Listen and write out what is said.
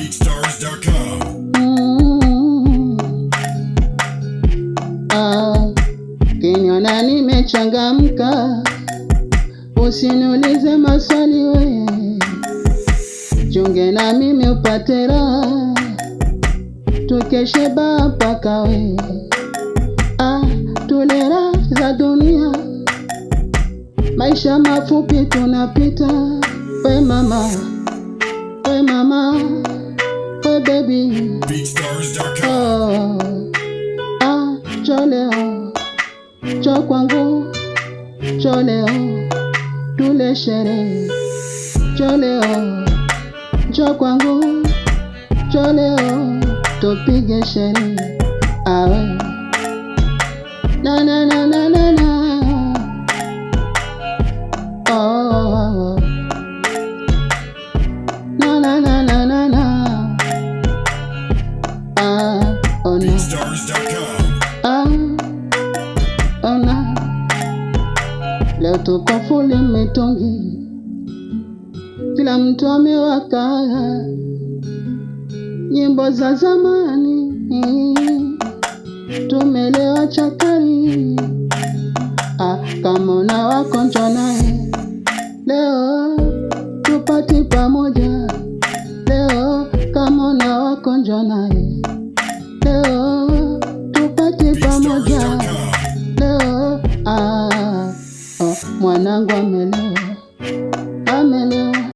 BeatStars.com. Kiniona nimechangamka, usiniulize maswali we, chunge na mimi upate raha, tukeshe baa mpaka we. Tule raha za dunia, maisha mafupi tunapita. We mama, we mama, we baby. BeatStars.com. Choleo, cho kwangu, choleo, tule sherehe. Choleo, cho kwangu, choleo, tupige sherehe. Awe na na na na na na. Oh, na na na na na na. Oh no. BeatStars.com. Ona leo tuko fuli mitungi, kila mtu amewaka nyimbo za zamani, tumelewa chakari. Kama una wako njoo naye leo tupati pamoja, leo kama una wako njoo naye.